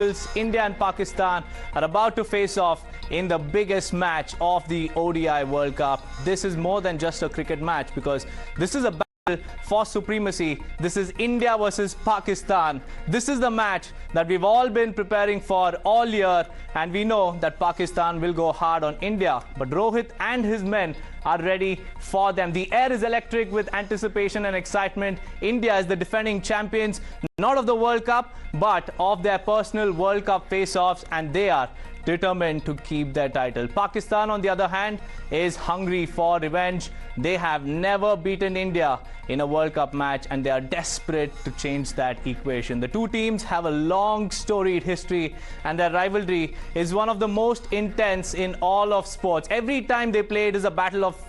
India and Pakistan are about to face off in the biggest match of the ODI World Cup. This is more than just a cricket match because this is a battle for supremacy. This is India versus Pakistan. This is the match that we've all been preparing for all year, and we know that Pakistan will go hard on India. But Rohit and his men are ready for them. The air is electric with anticipation and excitement. India is the defending champions, not of the World Cup, but of their personal World Cup face-offs, and they are determined to keep their title. Pakistan, on the other hand, is hungry for revenge. They have never beaten India in a World Cup match, and they are desperate to change that equation. The two teams have a long storied history, and their rivalry is one of the most intense in all of sports. Every time they play, it is a battle of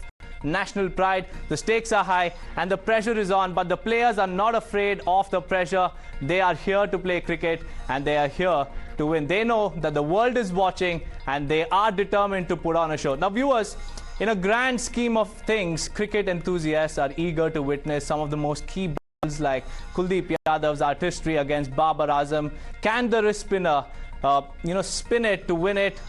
national pride. The stakes are high and the pressure is on, but the players are not afraid of the pressure. They are here to play cricket and they are here to win. They know that the world is watching and they are determined to put on a show. Now, viewers, in a grand scheme of things, cricket enthusiasts are eager to witness some of the most key battles, like Kuldeep Yadav's artistry against Babar Azam. Can the wrist spinner spin it to win it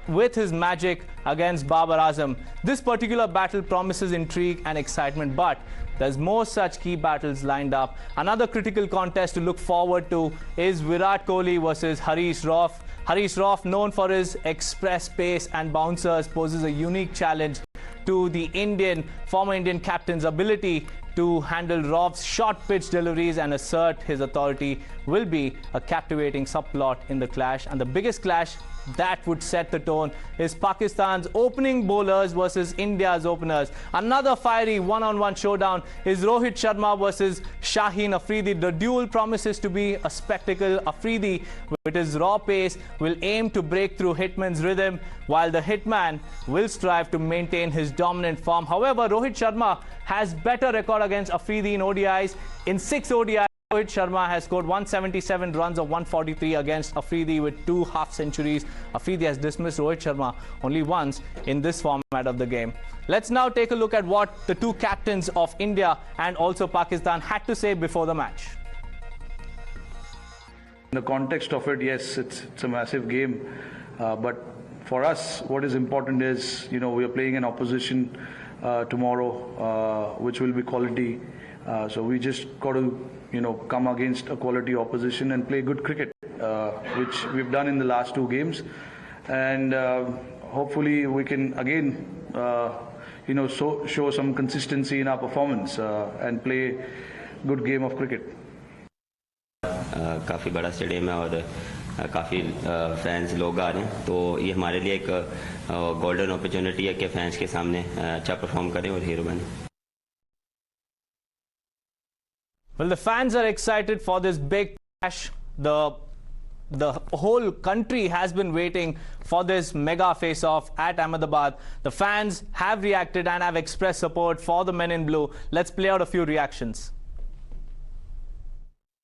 with his magic against Babar Azam? This particular battle promises intrigue and excitement, but there's more such key battles lined up. Another critical contest to look forward to is Virat Kohli versus Harish Rauf. Harish Rauf, known for his express pace and bouncers, poses a unique challenge to the former Indian captain's ability to handle Rauf's short pitch deliveries and assert his authority. Will be a captivating subplot in the clash, and the biggest clash that would set the tone is Pakistan's opening bowlers versus India's openers. Another fiery one-on-one showdown is Rohit Sharma versus Shaheen Afridi. The duel promises to be a spectacle. Afridi, with his raw pace, will aim to break through Hitman's rhythm, while the Hitman will strive to maintain his dominant form. However, Rohit Sharma has better record against Afridi in ODIs. In 6 ODIs, Rohit Sharma has scored 177 runs of 143 against Afridi with 2 half centuries. Afridi has dismissed Rohit Sharma only once in this format of the game. Let's now take a look at what the two captains of India and also Pakistan had to say before the match. In the context of it, yes, it's a massive game. But for us, what is important is, we are playing an opposition tomorrow, which will be quality. So we just got to, come against a quality opposition and play good cricket, which we've done in the last 2 games. And hopefully we can again, show some consistency in our performance and play good game of cricket. काफ़ी बड़ा stadium है और काफ़ी fans लोग आ रहे हैं, तो ये हमारे लिए एक गोल्डन अपॉर्चुनिटी है कि फैंस के सामने अच्छा परफॉर्म करें और हीरो बनें. Well, the fans are excited for this big clash. The whole country has been waiting for this mega face-off at Ahmedabad. The fans have reacted and have expressed support for the men in blue. Let's play out a few reactions.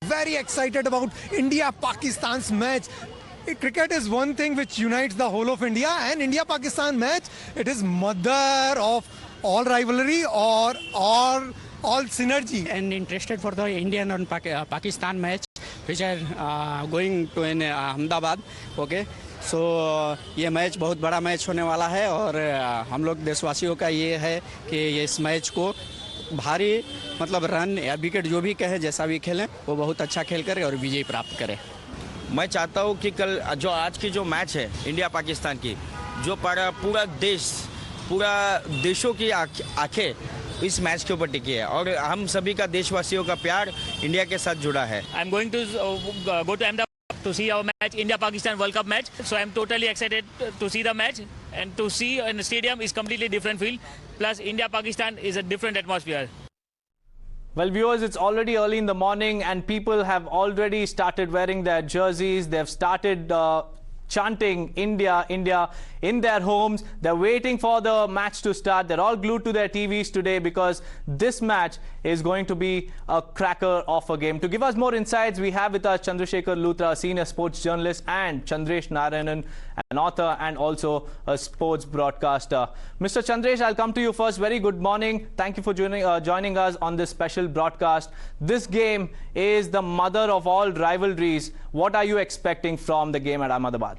Very excited about India-Pakistan's match. Cricket is one thing which unites the whole of India, and India-Pakistan match, it is mother of all rivalry or all synergy. And interested for the Indian and Pakistan match, which are going to in Ahmedabad. Okay, so ये match बहुत बड़ा match होने वाला है और हम लोग देशवासियों का ये है कि इस मैच को भारी रन या विकेट जो भी कहे जैसा भी खेलें वो बहुत अच्छा खेल करे और विजय प्राप्त करें. मैं चाहता हूँ कि कल आज की जो मैच है इंडिया पाकिस्तान की, जो पूरा देशों की आंखें इस मैच के ऊपर टिकी है और हम सभी का देशवासियों का प्यार इंडिया के साथ जुड़ा है. I'm going to go to Ahmedabad to see our match, India-Pakistan World Cup match. So I'm totally excited to see the match, and to see in the stadium is completely different feel. Plus India-Pakistan is a different atmosphere. Well, viewers, it's already early in the morning and people have already started wearing their jerseys. They've started chanting India, India in their homes. They're waiting for the match to start. They're all glued to their TVs today because this match is going to be a cracker of a game. To give us more insights, we have with us Chandrasekhar Luthra, senior sports journalist, and Chandresh Narayanan, an author and also a sports broadcaster. Mr. Chandresh, I'll come to you first. Very good morning. Thank you for joining us on this special broadcast. This game is the mother of all rivalries. What are you expecting from the game at Ahmedabad?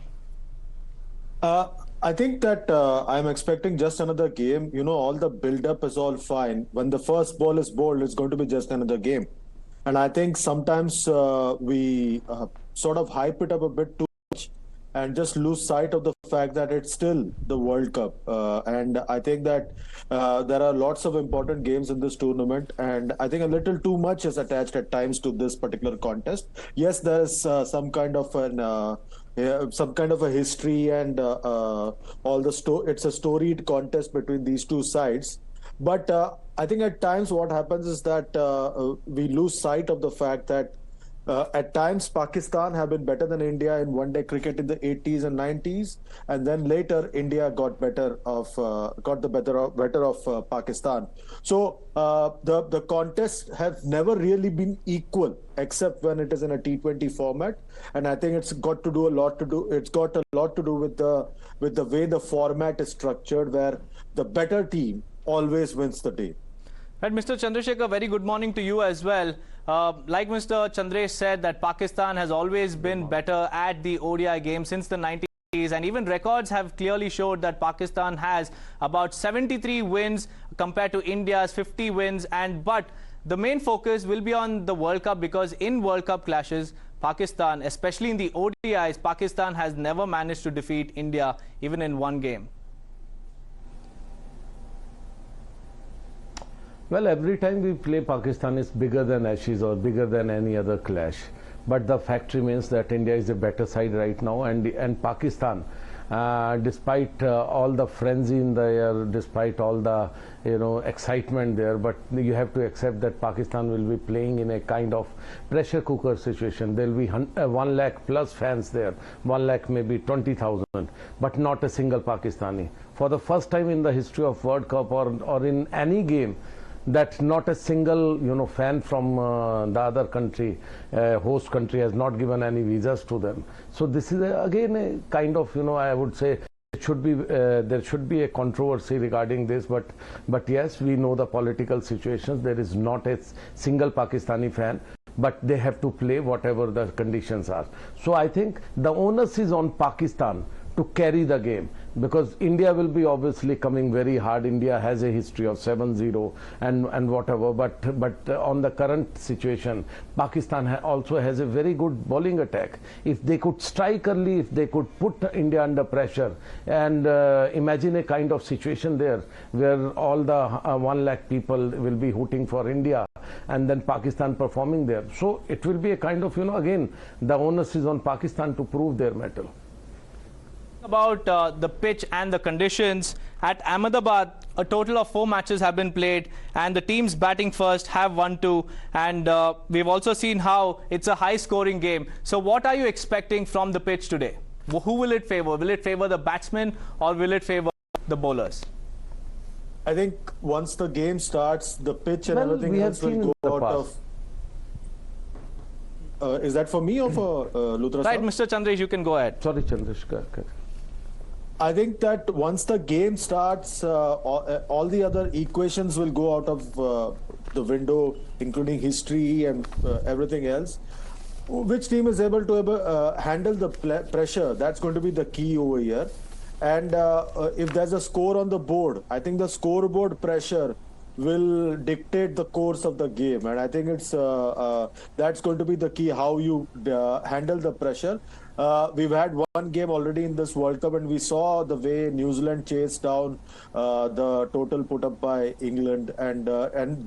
I think that I'm expecting just another game. You know, all the build-up is all fine. When the first ball is bowled, it's going to be just another game. And I think sometimes we sort of hype it up a bit too much and just lose sight of the fact that it's still the World Cup. And I think that there are lots of important games in this tournament. And I think a little too much is attached at times to this particular contest. Yes, there's some kind of an... some kind of a history and it's a storied contest between these two sides. But I think at times what happens is that we lose sight of the fact that at times Pakistan have been better than India in one-day cricket in the 80s and 90s, and then later India got better of Pakistan. So the contests have never really been equal, except when it is in a T20 format, and I think it's got a lot to do with the way the format is structured, where the better team always wins the day. Right, Mr. Chandrasekhar, very good morning to you as well. Like Mr. Chandresh said, that Pakistan has always been better at the ODI game since the 90s, and even records have clearly showed that Pakistan has about 73 wins compared to India's 50 wins. But the main focus will be on the World Cup, because in World Cup clashes, Pakistan, especially in the ODIs, Pakistan has never managed to defeat India even in one game. Well, every time we play Pakistan is bigger than Ashes or bigger than any other clash. But the fact remains that India is a better side right now, and Pakistan, despite all the frenzy in the air, despite all the excitement there, but you have to accept that Pakistan will be playing in a kind of pressure cooker situation. There will be 1 lakh plus fans there, 1 lakh maybe 20,000, but not a single Pakistani. For the first time in the history of World Cup or in any game, that not a single fan from the other country, host country, has not given any visas to them. So this is again a kind of I would say it should be there should be a controversy regarding this, but yes, we know the political situations. There is not a single Pakistani fan, but they have to play whatever the conditions are. So I think the onus is on Pakistan to carry the game, because India will be obviously coming very hard. India has a history of 7-0 and whatever, but on the current situation, Pakistan also has a very good bowling attack. If they could strike early, if they could put India under pressure, and imagine a kind of situation there where all the 1 lakh people will be hooting for India, and then Pakistan performing there. So it will be a kind of again, the onus is on Pakistan to prove their mettle. About the pitch and the conditions at Ahmedabad, a total of 4 matches have been played, and the teams batting first have won 2, and we've also seen how it's a high scoring game. So what are you expecting from the pitch today? Who will it favor? Will it favor the batsmen or will it favor the bowlers? I think once the game starts, the pitch and everything else will go out of... is that for me or for Luthra? Right, Mr. Chandresh, you can go ahead. Sorry, Chandresh. I think that once the game starts, all the other equations will go out of the window, including history and everything else. Which team is able to handle the pressure? That's going to be the key over here. And if there's a score on the board, I think the scoreboard pressure will dictate the course of the game, and I think it's that's going to be the key, how you handle the pressure. We've had one game already in this World Cup, and we saw the way New Zealand chased down the total put up by England, and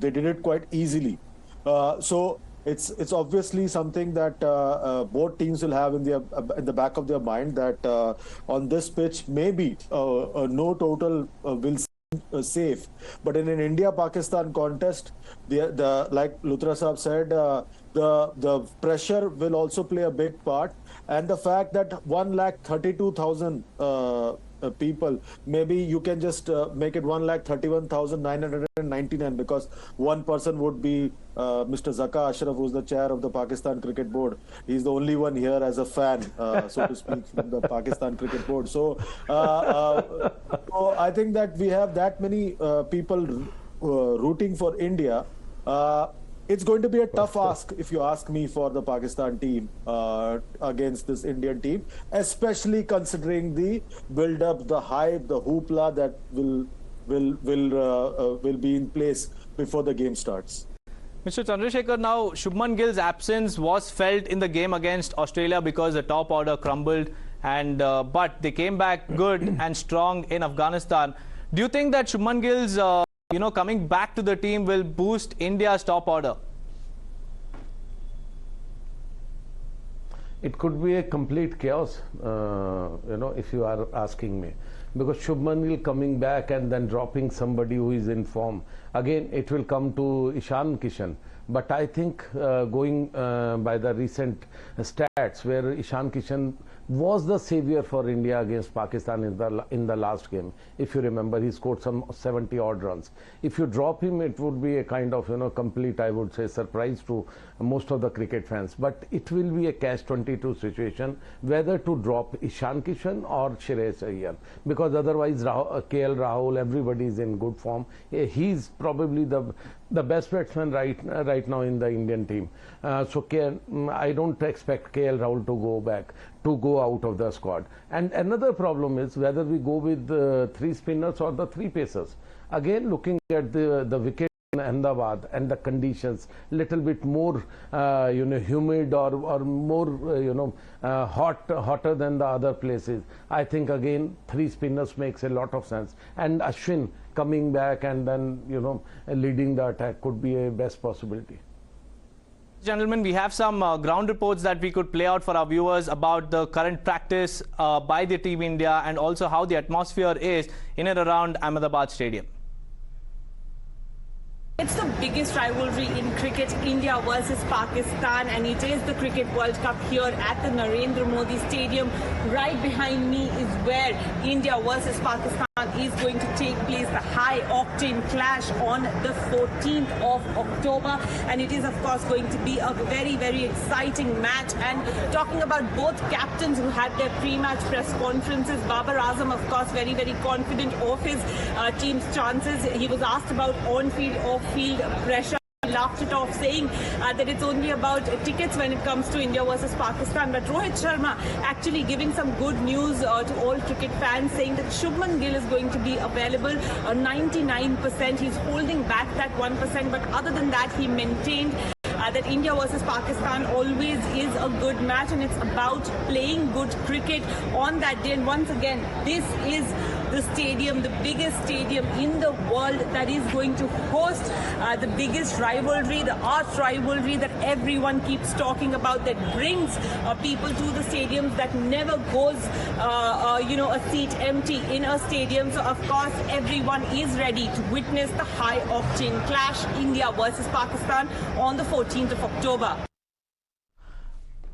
they did it quite easily. So it's obviously something that both teams will have in the back of their mind, that on this pitch maybe no total will safe, but in an India-Pakistan contest, the like Luthra Saab said, the pressure will also play a big part, and the fact that 1,32,000 people, maybe you can just make it 1,31,999, because one person would be Mr. Zaka Ashraf, who's the chair of the Pakistan Cricket Board. He's the only one here as a fan, so to speak, from the Pakistan Cricket Board. So I think that we have that many people rooting for India. It's going to be a tough ask, if you ask me, for the Pakistan team against this Indian team, especially considering the build-up, the hype, the hoopla that will be in place before the game starts. Mr. Chandrasekhar, now Shubman Gill's absence was felt in the game against Australia because the top order crumbled, and but they came back good and strong in Afghanistan. Do you think that Shubman Gill's coming back to the team will boost India's top order? It could be a complete chaos, if you are asking me. Because Shubman Gill coming back and then dropping somebody who is in form. Again, it will come to Ishan Kishan. But I think going by the recent stats, where Ishan Kishan was the savior for India against Pakistan in the last game. If you remember, he scored some 70 odd runs. If you drop him, it would be a kind of complete, I would say, surprise to most of the cricket fans. But it will be a catch-22 situation whether to drop Ishan Kishan or Shreyas Iyer, because otherwise KL Rahul, everybody is in good form. He's probably the best batsman right now in the Indian team. So I don't expect KL Rahul to go out of the squad. And another problem is whether we go with the 3 spinners or the 3 pacers. Again, looking at the wicket in Ahmedabad and the conditions, little bit more humid or more hotter than the other places. I think again 3 spinners makes a lot of sense, and Ashwin coming back and then leading the attack could be a best possibility. Gentlemen, we have some ground reports that we could play out for our viewers about the current practice by the Team India, and also how the atmosphere is in and around Ahmedabad Stadium. It's the biggest rivalry in cricket, India versus Pakistan, and it is the Cricket World Cup here at the Narendra Modi Stadium. Right behind me is where India versus Pakistan is going to take place, the high-octane clash on the 14th of October, and it is of course going to be a very, very exciting match. And talking about both captains who had their pre-match press conferences, Babar Azam of course very, very confident of his team's chances. He was asked about on-field, off-field pressure. He laughed it off, saying that it's only about tickets when it comes to India versus Pakistan. But Rohit Sharma actually giving some good news to all cricket fans, saying that Shubman Gill is going to be available 99%. He's holding back that 1%, but other than that, he maintained that India versus Pakistan always is a good match, and it's about playing good cricket on that day. And once again, this is the stadium, the biggest stadium in the world, that is going to host the biggest rivalry, the arch rivalry that everyone keeps talking about, that brings people to the stadiums, that never goes a seat empty in a stadium. So of course everyone is ready to witness the high octane clash, India versus Pakistan, on the 14th of October.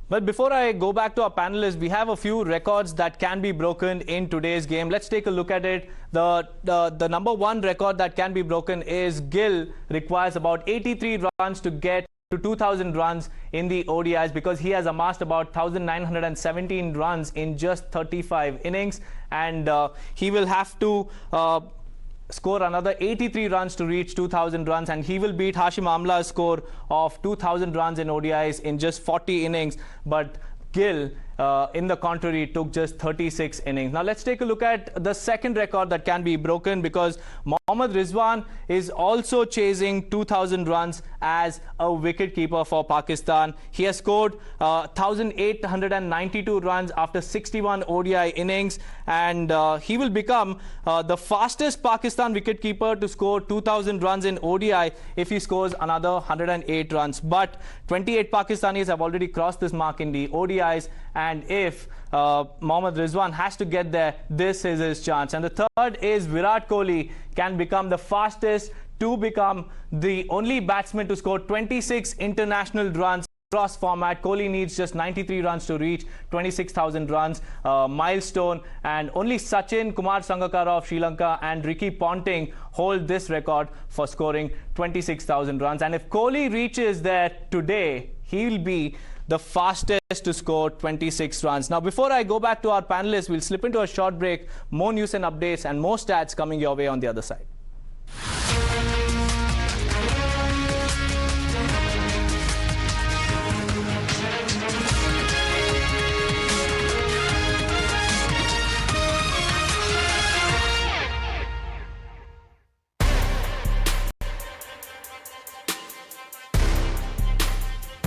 But before I go back to our panelists, we have a few records that can be broken in today's game. Let's take a look at it. The number 1 record that can be broken is Gill requires about 83 runs to get to 2,000 runs in the ODIs, because he has amassed about 1,917 runs in just 35 innings, and he will have to score another 83 runs to reach 2,000 runs, and he will beat Hashim Amla's score of 2,000 runs in ODIs in just 40 innings. But Gill, in the contrary, took just 36 innings. Now let's take a look at the second record that can be broken, because Mohammad Rizwan is also chasing 2,000 runs as a wicketkeeper for Pakistan. He has scored 1,892 runs after 61 ODI innings, and he will become the fastest Pakistan wicketkeeper to score 2,000 runs in ODI if he scores another 108 runs. But 28 Pakistanis have already crossed this mark in the ODIs, and if Mohammad Rizwan has to get there, this is his chance. And the third is Virat Kohli can become the fastest to become the only batsman to score 26 international runs cross format. Kohli needs just 93 runs to reach 26,000 runs milestone, and only Sachin, Kumar Sangakkara of Sri Lanka and Ricky Ponting hold this record for scoring 26,000 runs. And if Kohli reaches there today, he will be the fastest to score 26 runs. Now, before I go back to our panelists, we'll slip into a short break. More news and updates and more stats coming your way on the other side.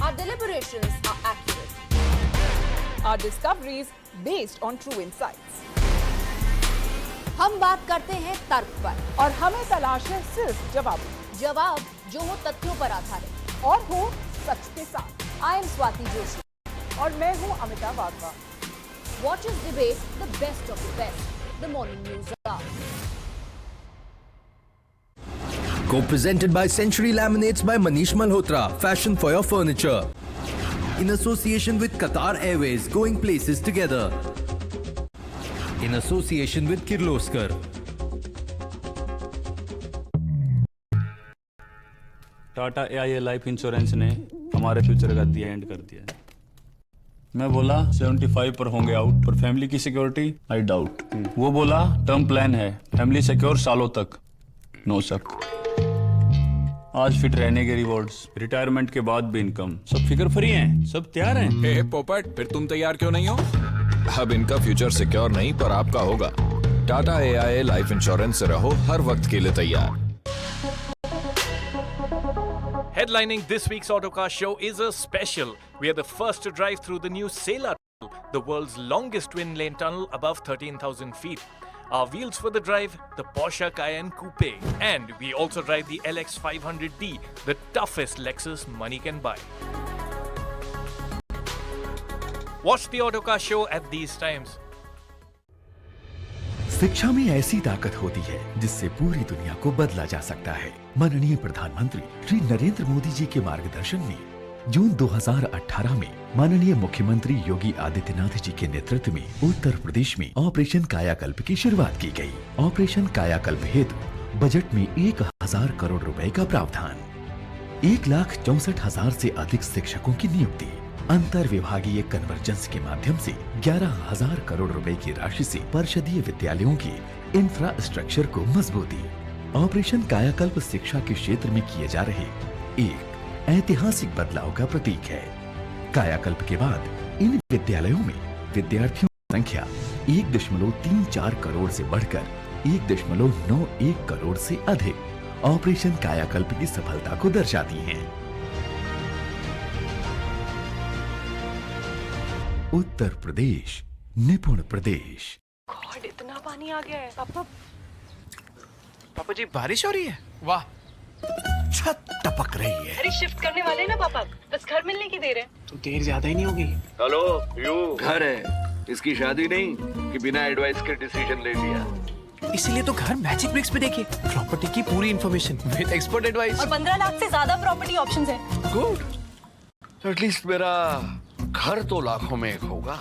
Our deliberations are accurate. Our discoveries based on true insights. हम बात करते हैं तर्क पर और हमें तलाश है सिर्फ जवाब जो हो तथ्यों पर आधारित और हो सच के साथ। आई एम स्वाति जोशी और मैं हूं Amita Wadhwa. Watch us debate the best of the best. The morning news hour. Co-presented by Century Laminates by Manish Malhotra. Fashion for your furniture. In association with Qatar Airways, going places together. In association with Kirloskar. Tata AIA life insurance ने हमारे future का दी and कर दिया है। मैं बोला 75 पर होंगे आउट, पर फैमिली की सिक्योरिटी आई डाउट। वो बोला टर्म प्लान है, फैमिली सिक्योर सालों तक, नो शक। आज फिट रहने के रिवॉर्ड्स, रिटायरमेंट के बाद भी इनकम, सब फिकर फ्री हैं, सब तैयार हैं। पोपट, फिर तुम तैयार क्यों नहीं हो? अब इनका फ्यूचर सिक्योर नहीं पर आपका होगा। टाटा AIA लाइफ इंश्योरेंस से रहो हर वक्त के लिए तैयार। Headlining this week's Autocar show is a special. We are the first to drive through the new Sela tunnel, the world's longest twin lane tunnel above 13,000 feet. Our wheels for the drive, the Porsche Cayenne Coupe. And we also drive the LX 500D, the toughest Lexus money can buy. Watch the Autocar show at these times. शिक्षा में ऐसी ताकत होती है जिससे पूरी दुनिया को बदला जा सकता है। माननीय प्रधानमंत्री श्री नरेंद्र मोदी जी के मार्गदर्शन में जून 2018 में माननीय मुख्यमंत्री योगी आदित्यनाथ जी के नेतृत्व में उत्तर प्रदेश में ऑपरेशन कायाकल्प की शुरुआत की गई। ऑपरेशन कायाकल्प हेतु बजट में 1,000 करोड़ रुपए का प्रावधान, 1,64,000 से अधिक शिक्षकों की नियुक्ति, अंतर विभागीय कन्वर्जेंस के माध्यम से 11,000 करोड़ रुपए की राशि से परिषदीय विद्यालयों की इंफ्रास्ट्रक्चर को मजबूती। ऑपरेशन कायाकल्प शिक्षा के क्षेत्र में किए जा रहे एक ऐतिहासिक बदलाव का प्रतीक है। कायाकल्प के बाद इन विद्यालयों में विद्यार्थियों की संख्या 1.34 करोड़ से बढ़कर 1.91 करोड़ से अधिक ऑपरेशन कायाकल्प की सफलता को दर्शाती है। उत्तर प्रदेश, निपुण प्रदेश। गॉड, इतना पानी आ गया है। पापा जी, बारिश हो रही है? वाह, छत टपक रही है। अरे शिफ्ट करने वाले ना पापा, बस घर मिलने की देर है। तो देर ज्यादा ही नहीं होगी। हेलो, यू घर है, इसकी शादी नहीं कि बिना एडवाइस के डिसीजन ले लिया। इसीलिए तो घर मैजिक ब्रिक्स पे देखिए, प्रॉपर्टी की पूरी इन्फॉर्मेशन विद एक्सपर्ट एडवाइस और 15 लाख से ज्यादा प्रॉपर्टी ऑप्शंस हैं। गुड, एटलीस्ट मेरा घर तो लाखों में एक होगा।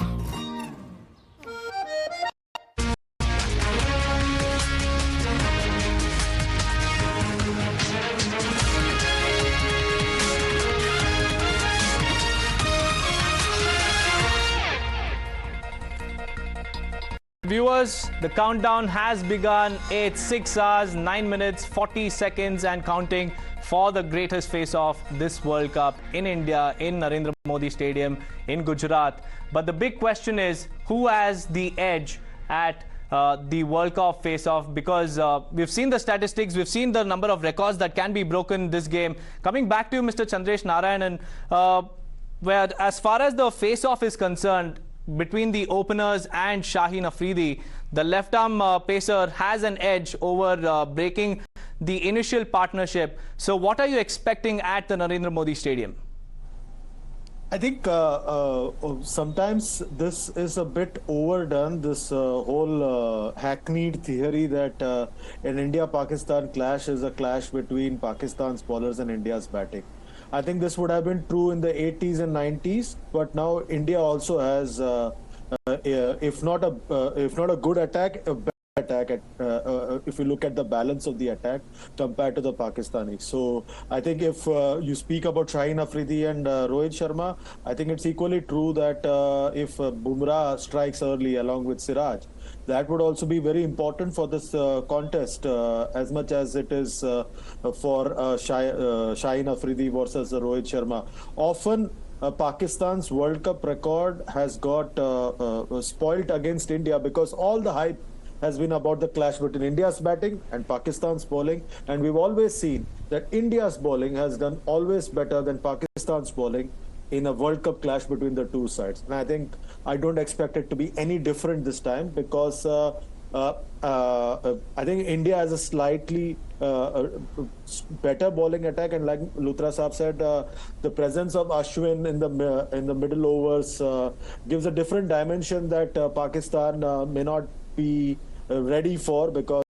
Viewers, the countdown has begun. It's 6 hours, 9 minutes, 40 seconds and counting for the greatest face-off this World Cup in India, in Narendra Modi Stadium, in Gujarat. But the big question is, who has the edge at the World Cup face-off? Because we've seen the statistics, we've seen the number of records that can be broken this game. Coming back to you, Mr. Chandresh Narayanan, where as far as the face-off is concerned, between the openers and Shaheen Afridi, the left-arm pacer has an edge over breaking the initial partnership. So what are you expecting at the Narendra Modi Stadium? I think sometimes this is a bit overdone, this whole hackneyed theory that an India-Pakistan clash is a clash between Pakistan's bowlers and India's batting. I think this would have been true in the 80s and 90s, but now India also has, if not a good attack, a bad attack. If you look at the balance of the attack compared to the Pakistanis. So I think if you speak about Shaheen Afridi and Rohit Sharma, I think it's equally true that if Bumrah strikes early along with Siraj, that would also be very important for this contest as much as it is for Shaheen Afridi versus Rohit Sharma. Often Pakistan's World Cup record has got spoilt against India because all the hype has been about the clash between India's batting and Pakistan's bowling, and we've always seen that India's bowling has done always better than Pakistan's bowling in a World Cup clash between the two sides. And I don't expect it to be any different this time because I think India has a slightly better bowling attack, and like Luthra Saab said, the presence of Ashwin in the middle overs gives a different dimension that Pakistan may not be ready for, because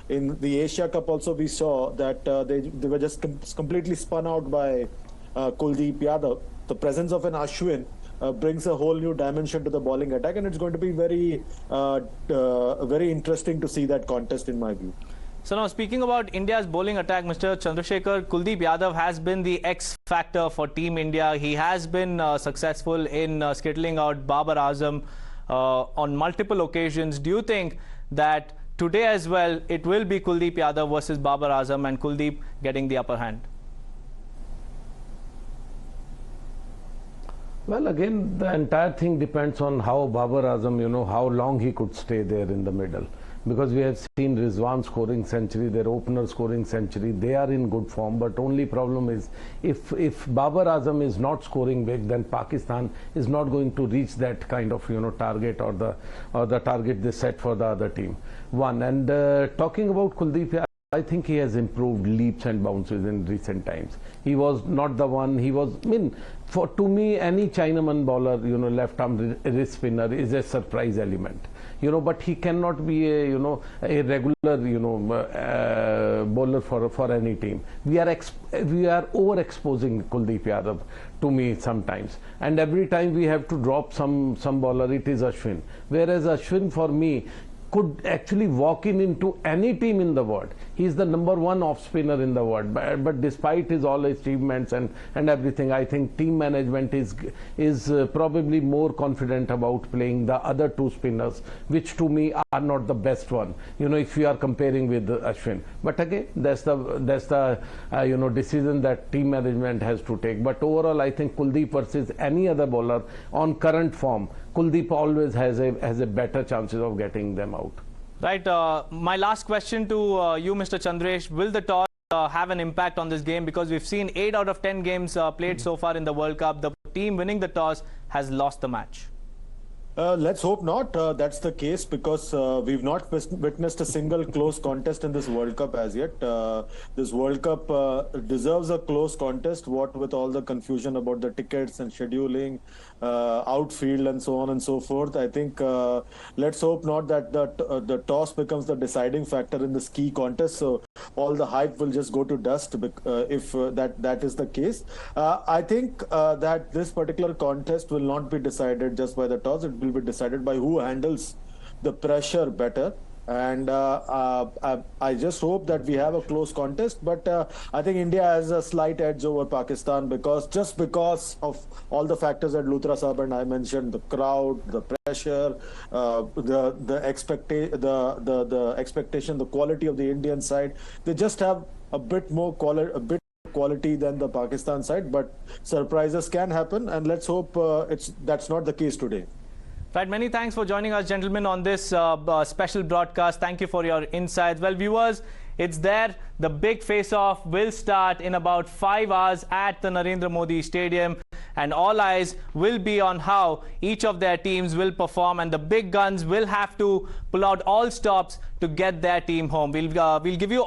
in the Asia Cup also we saw that they were just completely spun out by Kuldeep Yadav. The presence of an Ashwin brings a whole new dimension to the bowling attack, and it's going to be very interesting to see that contest in my view. So now, speaking about India's bowling attack, Mr. Chandrasekhar, Kuldeep Yadav has been the X factor for Team India. He has been successful in skittling out Babar Azam on multiple occasions. Do you think that today as well it will be Kuldeep Yadav versus Babar Azam and Kuldeep getting the upper hand? Well, again, the entire thing depends on how Babar Azam, how long he could stay there in the middle. Because we have seen Rizwan scoring century, their opener scoring century. They are in good form, but only problem is if Babar Azam is not scoring big, then Pakistan is not going to reach that kind of target or the target they set for the other team. One, and talking about Kuldeep, I think he has improved leaps and bounces in recent times. He was not the one. He was, to me, any Chinaman bowler, left-arm wrist spinner is a surprise element. But he cannot be a regular, bowler for any team. We are overexposing Kuldeep Yadav to me sometimes, and every time we have to drop some bowler, it is Ashwin. Whereas Ashwin, for me, could actually walk into any team in the world. He is the #1 off spinner in the world. But despite all his achievements and everything, I think team management is probably more confident about playing the other two spinners, which to me are not the best one. If you are comparing with Ashwin. But again, that's the decision that team management has to take. But overall, I think Kuldeep versus any other bowler on current form, Kuldeep always has a better chances of getting them out. Right. My last question to you, Mr. Chandresh, will the toss have an impact on this game? Because we've seen 8 out of 10 games played so far in the World Cup. The team winning the toss has lost the match. Let's hope not. That's the case because we've not witnessed a single close contest in this World Cup as yet. This World Cup deserves a close contest, what with all the confusion about the tickets and scheduling, outfield and so on and so forth. I think let's hope not that the toss becomes the deciding factor in this key contest. So all the hype will just go to dust if that is the case. I think that this particular contest will not be decided just by the toss. It will be decided by who handles the pressure better. And I just hope that we have a close contest. But I think India has a slight edge over Pakistan because of all the factors that Luthra Saab and I mentioned: the crowd, the pressure, the expectation, the quality of the Indian side. They just have a bit more quality than the Pakistan side. But surprises can happen, and let's hope that's not the case today. Right, many thanks for joining us, gentlemen, on this special broadcast. Thank you for your insights. Well, viewers, it's there. The big face-off will start in about 5 hours at the Narendra Modi Stadium, and all eyes will be on how each of their teams will perform, and the big guns will have to pull out all stops to get their team home. We'll give you